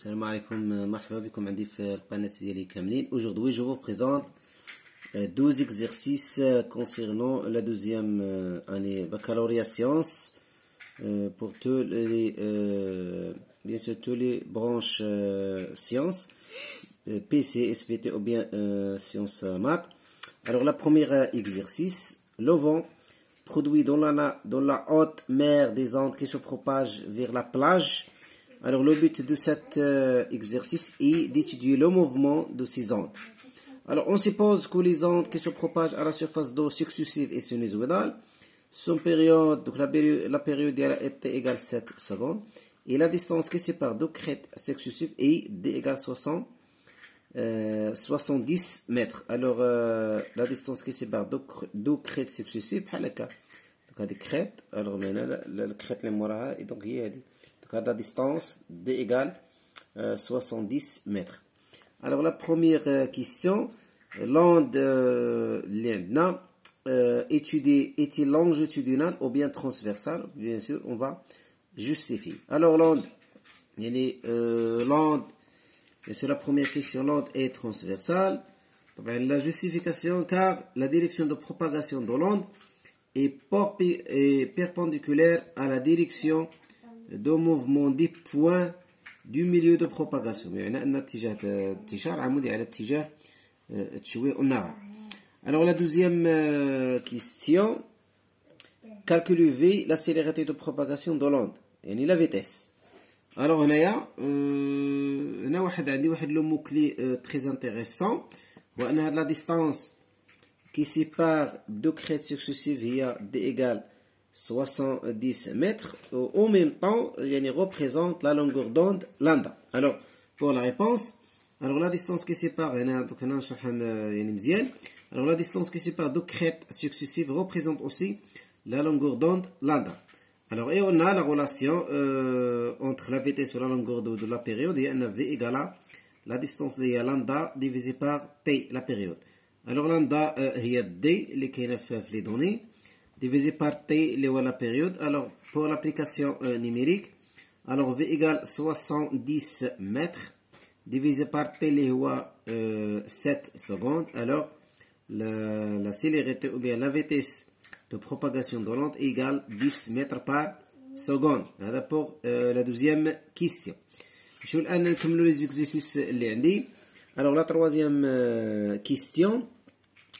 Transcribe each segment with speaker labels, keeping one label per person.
Speaker 1: السلام عليكم مرحبا بكم عندي في القناة ديالي كاملين. Aujourd'hui je vous présente 12 exercices concernant la deuxième année baccalauréat sciences pour tous les bien sûr tous les branches sciences PC, SVT ou bien sciences maths. Alors la première exercice, le vent produit dans la haute mer des ondes qui se propagent vers la plage. Alors le but de cet exercice est d'étudier le mouvement de ces ondes. Alors on suppose que les ondes qui se propagent à la surface d'eau successive et sinusoïdale, son période, donc la période est égale 7 secondes, et la distance qui sépare deux crêtes successives est égale 70 mètres. Alors la distance qui sépare deux crêtes successives, donc هذه crête, alors maintenant la crête اللي موراها et donc هي هذه. La distance D égale 70 mètres. Alors la première question, l'onde étudiée est-elle longitudinale ou bien transversale? Bien sûr, on va justifier. Alors l'onde, c'est la première question, l'onde est transversale. La justification, car la direction de propagation de l'onde est perpendiculaire à la direction de mouvement des points du milieu de propagation. Alors la deuxième question, calculez V, la célérité de propagation de l'onde, la vitesse. Alors on a le mot-clé très intéressant, la distance qui sépare deux crêtes successives D égale 70 mètres, en même temps, représente la longueur d'onde lambda. Alors, pour la réponse, alors la distance qui sépare, alors la distance qui sépare deux crêtes successives représente aussi la longueur d'onde lambda. Alors, et on a la relation entre la vitesse et la longueur de la période, et on a V égale à la distance de lambda divisé par T, la période. Alors, lambda, il y a D, les données, divisé par T, la période. Alors, pour l'application numérique, alors V égale 70 mètres, divisé par T, 7 secondes. Alors, la célérité ou bien la vitesse de propagation de l'onde égale 10 mètres par seconde. Voilà pour la deuxième question. Je vais نكملوا les exercices اللي عندي. Alors, la troisième question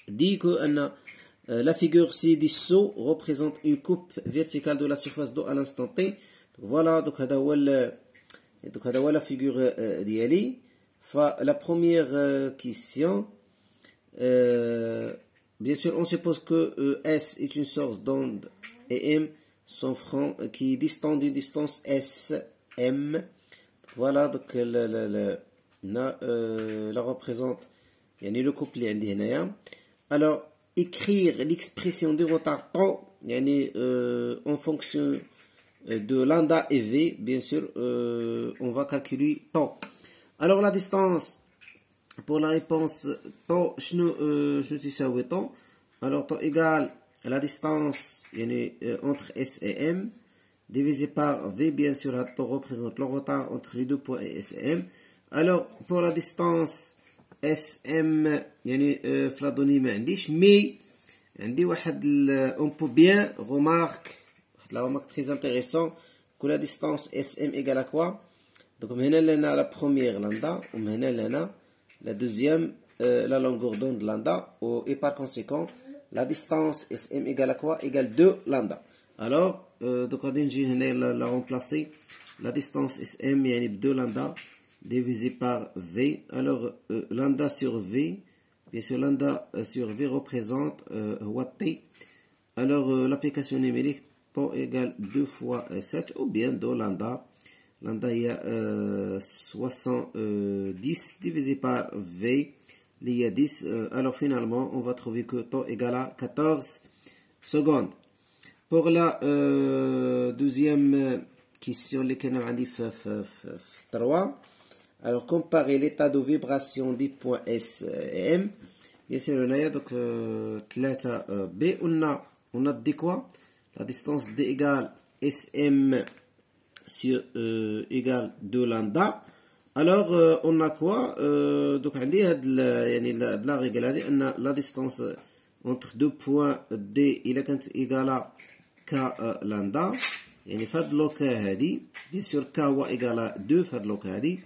Speaker 1: dit que la figure ci dessous représente une coupe verticale de la surface d'eau à l'instant T. Voilà, donc هذا هو la figure ديالي. La première question, bien sûr, on suppose que S est une source d'onde et M son front qui est distant d'une distance SM. Voilà, donc la représente le couple اللي عندي هنايا. Alors écrire l'expression du retard temps en fonction de lambda et V, bien sûr, on va calculer temps. Alors la distance pour la réponse temps, je suis ça temps. Alors temps égale à la distance entre S et M divisé par V, bien sûr, le temps représente le retard entre les deux points et S et M. Alors pour la distance SM la donnée ما عنديش mais عندي واحد on peut bien remarque la remarque très intéressant que la distance SM égale à quoi? Donc هنا لنا la première lambda وهنا لنا la deuxième la longueur d'onde lambda et par conséquent la distance SM égale à quoi? Égale 2 lambda. Alors donc غادي نجي هنا la remplacer la distance SM يعني ب 2 lambda divisé par V. Alors, lambda sur V, bien sûr, lambda sur V représente T. Alors, l'application numérique, temps égale 2 fois 7, ou bien de lambda. Lambda, il y a 70 divisé par V, il y a 10. Alors, finalement, on va trouver que temps égale à 14 secondes. Pour la deuxième question, les canaux ont dit 3. Alors, comparer l'état de vibration des points S et M. Bien sûr, on a donc 3B. On a dit quoi? La distance D égale SM sur égale 2 lambda. Alors, on a quoi? Donc, on dit la règle est la distance entre deux points D il est égal à K lambda. يعني في هذا اللوكا هذه bien sûr K هو égal à 2 في هذا اللوكا هذه.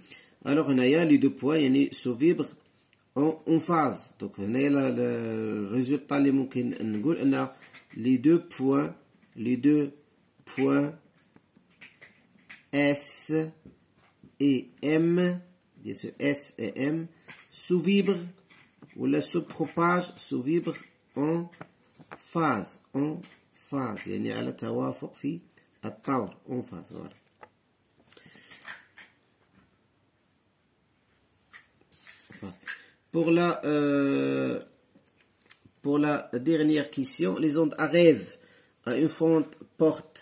Speaker 1: Alors هنايا les deux points يعني se vibrent en phase. Donc هنايا le résultat اللي ممكن نقول أن les deux points S et M, bien sûr S et M, se vibrent ou se propagent, se vibrent en phase. يعني على توافق في الطور en phase. Voilà. Pour la dernière question, les ondes arrivent à une fente porte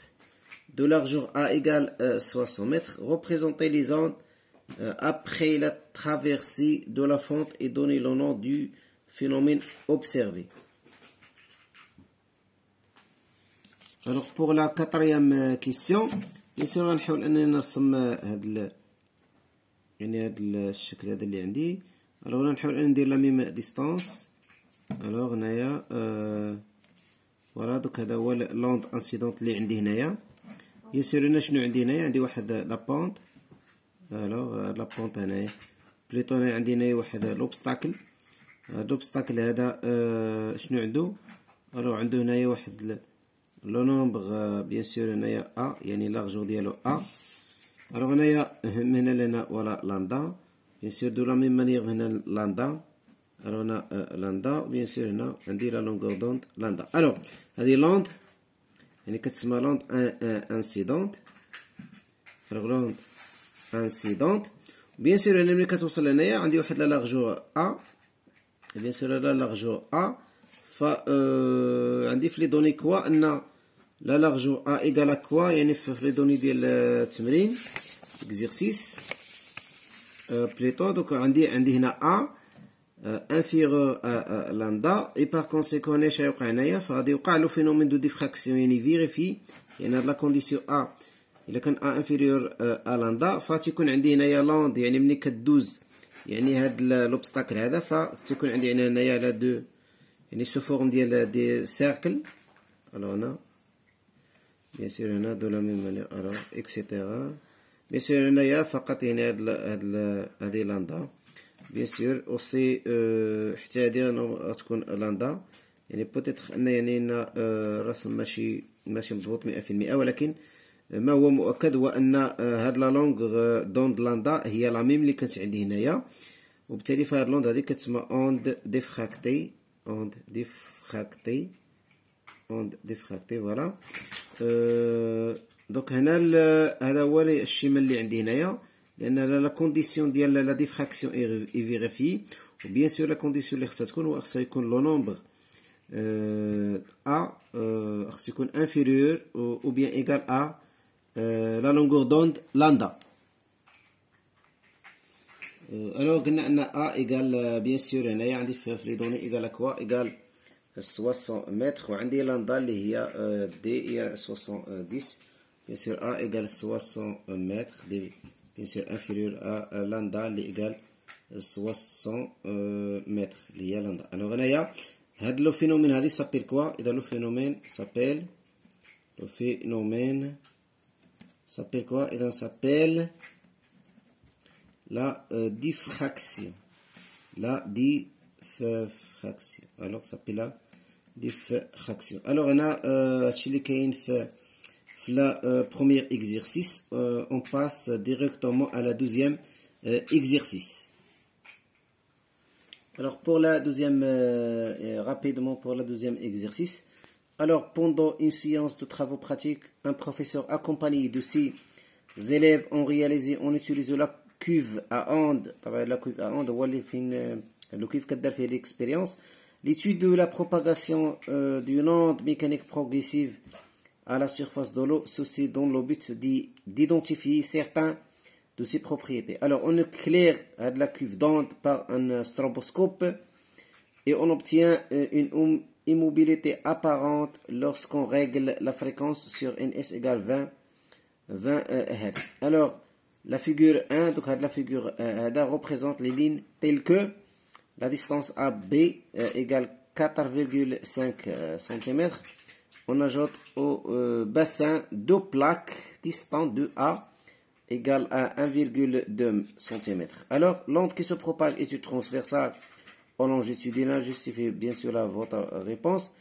Speaker 1: de largeur A égale 60 mètres. Représentez les ondes après la traversée de la fente et donnez le nom du phénomène observé. Alors pour la quatrième question, bien sûr غنحاول اننا نرسم هذا يعني هذا الشكل هذا اللي عندي. alors غنحاول ان ندير لا ميم ديستانس. alors هنايا فوالا دوك هذا هو لوند انسيدونت اللي عندي هنايا. bien sûr هنا شنو عندي هنايا؟ عندي واحد لا بونت. alors لا بونت هنايا بليتو هنا عندي هنايا واحد لوبستاكل. لوبستاكل هذا شنو عنده؟ alors عنده هنايا واحد لو نومبر بيان سور هنايا ا يعني لارجور ديالو ا. alors هنايا من هنا لهنا ولا لاندا بيان سور دو لا ميم مانيير هنا لاندا. alors هنا لاندا بيان سور هنا عندي لا لونغور دوند لاندا. alors هذه لوند يعني كتسمى لوند انسيدونت. alors لوند انسيدونت بيان سور هنا ملي كتوصل هنايا عندي واحد لا لارجور ا بيان سور لا لارجور ا. ف عندي في لي دوني كوا ان لا لارجور ا ايغال كوا يعني في لي دوني ديال التمرين اكزيرسيس بليتو. دوك عندي هنا ا انفيرور لاندا اي بار كونسيكون هنا شيوقع هنايا فغادي يوقع لو فينومين دو ديفراكسيون يعني فيريفي يعني هاد لا كونديسيون ا الا كان ا انفيريور ا لاندا فتيكون عندي هنايا لوند يعني ملي كدوز يعني هاد لوبستاكل هذا فتيكون عندي هنايا لا دو يعني سو فورم ديال سيركل. alors هنا bien sûr هنا دو لا ميم مانيير alors اكسيتيرا. bien sûr هنايا فقط يعني هادي لاندا bien sûr اوسي حتى هادي غتكون لاندا يعني بوتيتر ان يعني الرسم ماشي مضبوط 100% ولكن ما هو مؤكد هو ان هاد لا لونغ دوند لاندا هي لا ميم اللي كانت عندي هنايا وبالتالي فهاد لوند هادي كتسمى اوند ديفراكتي. onde diffractée voilà. donc هنا هذا هو الشمال اللي عندي هنايا لان لا كونديسيون ديال لا ديفراكسيون اي فيريفي وبيان سور لا كونديسيون اللي خصها تكون خصها يكون لو نومبر ا خصو يكون انفيريور او بيان ايغال ا لا لونغور دوند لاندا. alors قلنا ان ا ايغال بيان سور هنايا عندي في لي دوني ايغال كوا ايغال 60 متر وعندي لاندا اللي هي دي هي 70 بيان سور ا ايغال 60 متر دي بيان سور انفيريور ا لاندا اللي ايغال 60 متر اللي هي لاندا. alors هنايا هاد لو فينومين هادي سابيل كوا؟ اذا لو فينومين سابيل كوا؟ اذا سابيل la diffraction. alors ça s'appelle la diffraction. alors هنا هادشي اللي كاين في la premier exercice. on passe directement à la deuxième exercice. alors pour la deuxième rapidement pour la deuxième exercice. alors pendant une séance de travaux pratiques un professeur accompagné de ses élèves ont réalisé en utilisant la cuve à onde. طبعا la cuve à onde هو اللي فين لو كيف كدار فيه l'expérience. l'étude de la propagation d'une onde mécanique progressive à la surface de l'eau, ceci dans le but d'identifier certains de ses propriétés. alors on éclaire la cuve d'onde par un stroboscope et on obtient une immobilité apparente lorsqu'on règle la fréquence sur ns égale 20 Hz. alors la figure 1, donc la figure 1 représente les lignes telles que la distance AB égale 4,5 cm. On ajoute au bassin deux plaques distantes de A égale à 1,2 cm. Alors, l'onde qui se propage est transversale en longitudinale. Justifiez bien sûr votre réponse.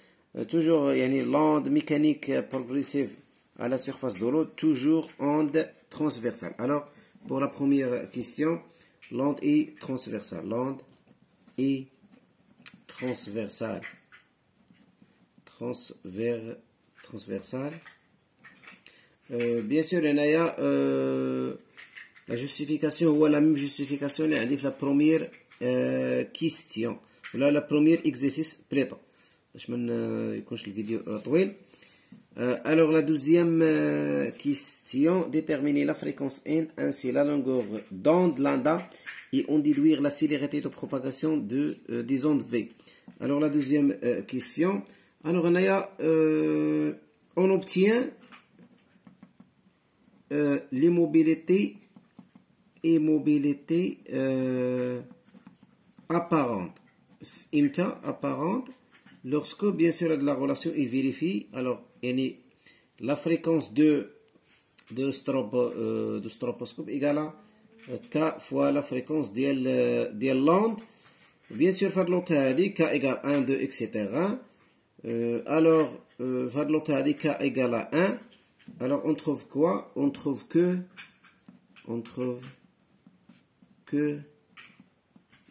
Speaker 1: Toujours, l'onde mécanique progressive à la surface de l'eau, toujours onde transversale. Alors, pour la première question, l'onde est transversale. L'onde est transversale. Transversale. Bien sûr, il y a la justification ou la même justification la première question. Là, la première exercice plutôt. باش ما يكونش الفيديو طويل. Alors la deuxième question, déterminer la fréquence n ainsi la longueur d'onde lambda et en déduire la célérité de propagation des ondes v. Alors la deuxième question, alors on obtient les mobilités et mobilité apparente. Imta apparente lorsque bien sûr la relation est vérifiée. Alors la fréquence de stroboscope égale à k fois la fréquence de l'onde. Bien sûr faire le cas k égale 1 2 etc. Alors faire le cas k égale à 1. Alors on trouve quoi? On trouve que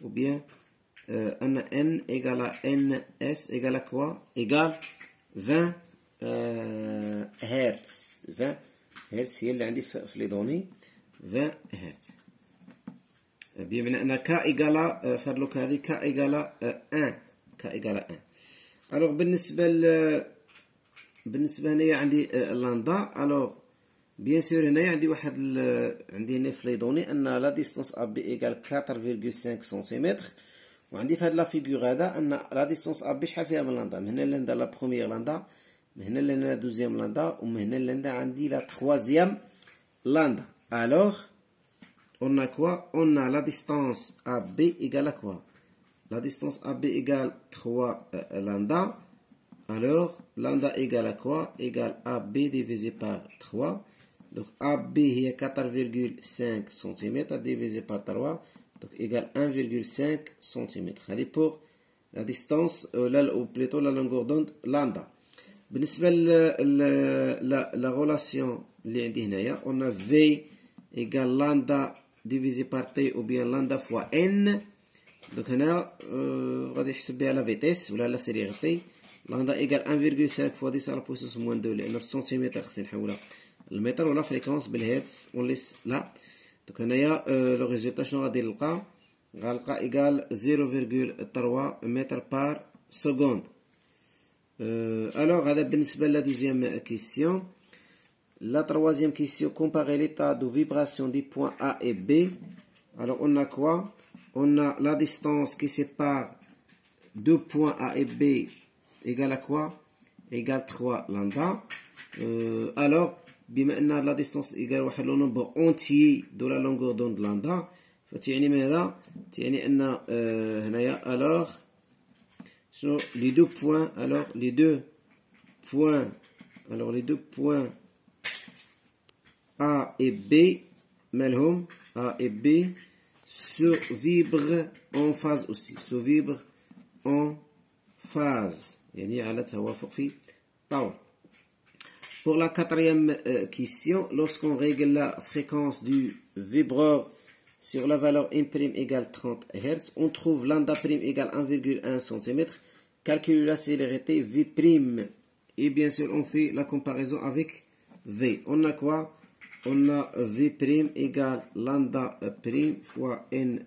Speaker 1: ou bien n égale à ns égale à quoi? Égale 20 Hertz. 20 Hertz هي اللي عندي في les données 20 Hertz. بمعنى أن k égale فهاد هذه k égale 1 k égale 1. alors بالنسبة هنايا عندي لاندا. alors bien sûr هنايا عندي واحد عندي هنا في les données أن لا distance AB égale 4,5 cm. وعندي في هاد لا فيغور هذا ان لا ديستونس ا بي شحال فيها من لاندا. من هنا لهنا لا بروميير لاندا، من هنا لهنا لا دوزيام لاندا، ومن هنا لهنا عندي لا تخوازيام لاندا. الوغ on a quoi? On a la distance AB égale à quoi? La distance AB égale 3 lambda. Alors lambda égale à quoi? Égale AB divisé par 3. Donc AB est 4,5 cm divisé par 3. Donc égale 1,5 cm. C'est pour la distance, ou plutôt la longueur d'onde lambda. بالنسبة la relation اللي عندي هنايا, on a V égale lambda divisé par T ou bien lambda fois N. Donc هنا غادي يحسب بها la vitesse ولا la célérité. lambda égale 1,5 fois 10 à la puissance moins 2 لأن السنتيمتر خصني نحولها المتر ولا فريكونس بالهرتز ونليس لا. Donc هنايا لو ريزولتا شنو غادي نلقى؟ غنلقى ايكال 0,3 متر بار سكوند. alors هذا بالنسبة لا دوزيام كيسيون. La troisième question, comparer l'état de vibration des points A et B. Alors on a quoi? On a la distance qui sépare deux points A et B égale à quoi? Égale 3 lambda. Alors بما أن la distance égale واحد le nombre entier de la longueur d'onde lambda, فتعني ماذا؟ تعني أن هنايا alors شنو les deux points, alors les deux points A et B مالهم A et B se vibrent en phase aussi, se vibrent en phase يعني على توافق في طول. Pour la quatrième question, lorsqu'on règle la fréquence du vibreur sur la valeur M' égale 30 Hz, on trouve lambda' égale 1,1 cm. Calculer la célérité V'. Et bien sûr, on fait la comparaison avec V. On a quoi? On a V' égale lambda' fois N'.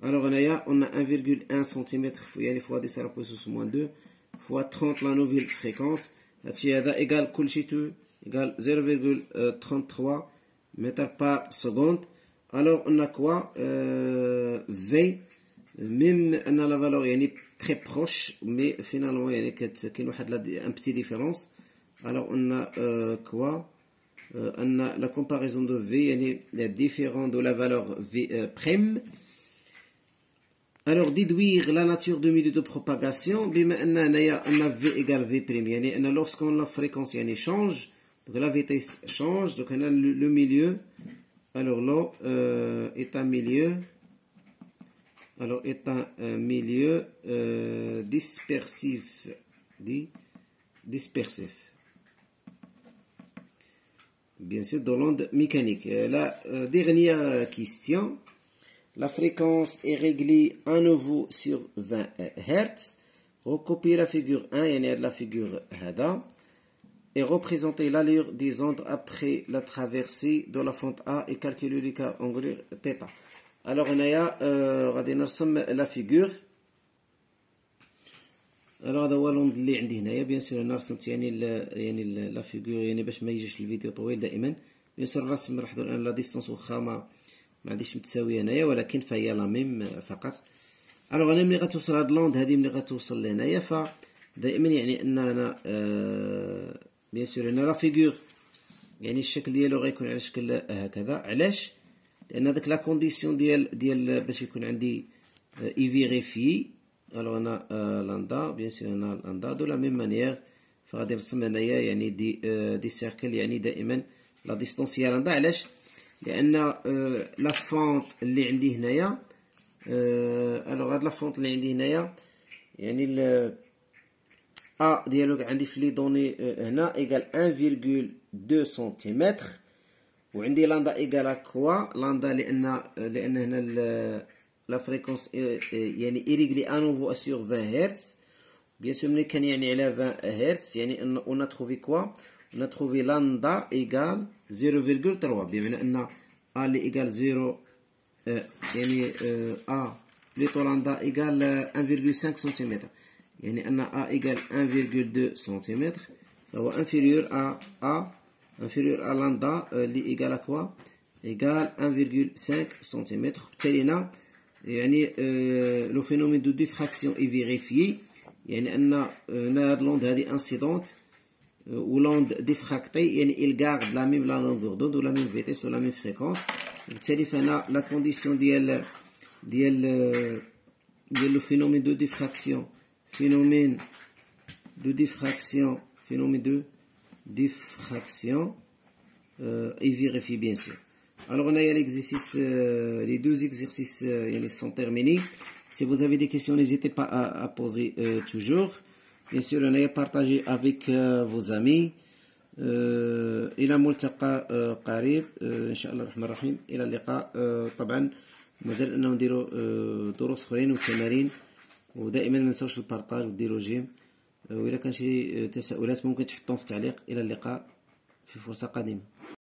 Speaker 1: Alors, on a 1,1 cm fois 10 à la puissance moins 2 fois 30 la nouvelle fréquence. هذا égal كل شيء égal 0,33 mètres par seconde. Alors on a quoi? V, même on a la valeur يعني très proche, mais finalement يعني كاين واحد un petit différence. Alors on a quoi? la comparaison de V est différente de la valeur V prime. Alors déduire la nature du milieu de propagation, بما أن V égale V prime, يعني lorsqu'on la fréquence change, donc la vitesse change, donc on a le milieu, alors là est un milieu, dispersif, bien sûr dans l'onde mécanique. La dernière question, la fréquence est réglée à nouveau sur 20 Hz. Recopier la figure 1, يعني la figure هذا, et représenter l'allure des ondes après la traversée de la fente A et calculer le cas angulaire θ. Alors هنايا غادي نرسم la figure. alors هذا هو لوند اللي عندي هنايا. بيان سور انا رسمت يعني لا فيغور يعني باش ما يجيش الفيديو طويل دائما. بيان سور الرسم لاحظوا ان لا ديستونس واخا ما عنديش متساويه هنايا ولكن فهي لا ميم فقط. الوغ انا ملي غتوصل هاد لوند هادي ملي غتوصل لهنايا فدائما يعني ان انا بيان سور انا لا فيغور يعني الشكل ديالو غيكون على شكل هكذا. علاش؟ لان هذاك لا كونديسيون ديال باش يكون عندي اي فيريفي. الوغ انا لاندا بيان سور انا لاندا دو لا ميم مانيير فغادي نرسم هنايا يعني دي سيركل يعني دائما لا ديستونس هي لاندا. علاش؟ لان لا فونت اللي عندي هنايا الوغ هاد لا فونت اللي عندي هنايا يعني ا ديالو عندي في لي دوني هنا ايكال 1,2 سنتيمتر وعندي لاندا ايكال كوا لاندا لان هنا لا فريكونس يعني ايريغلي انوفو سور 20 هرتز. بيان سور ملي كان يعني على 20 هرتز يعني ان اون تروفي كوا اون تروفي لاندا ايكال 0,3 بمعنى ان ا اللي ايكال 0 يعني ا بليتو لاندا ايكال 1,5 سنتيمتر يعني ان ا ايكال 1,2 سنتيمتر فهو انفيريور ا inférieur à lambda اللي ايكال كوا ايكال 1,5 سنتيمتر. بالتالي هنا يعني لو فينومين دو ديفراكسيون اي فيريفيي يعني ان هنا هاد لوند هادي انسيدونت و لوند ديفراكتي يعني il garde la même la longueur d'onde ou la même vitesse ou la même fréquence. بالتالي فهنا لا كونديسيون ديال لو فينومين دو ديفراكسيون phénomène de diffraction et vérifie bien sûr. Alors on a l'exercice, les deux exercices sont terminés. Si vous avez des questions, n'hésitez pas à poser toujours. Bien sûr, on a partagé avec vos amis. إلى ملتقى قريب إن شاء الله الرحمن الرحيم. إلى اللقاء. طبعا مازال أنه نديروا دروس أخرين وتمارين ودائما ما ننساوش البارطاج وديروا جيم. وإذا كان شي تساؤلات ممكن تحطوهم في التعليق. إلى اللقاء في فرصة قادمة.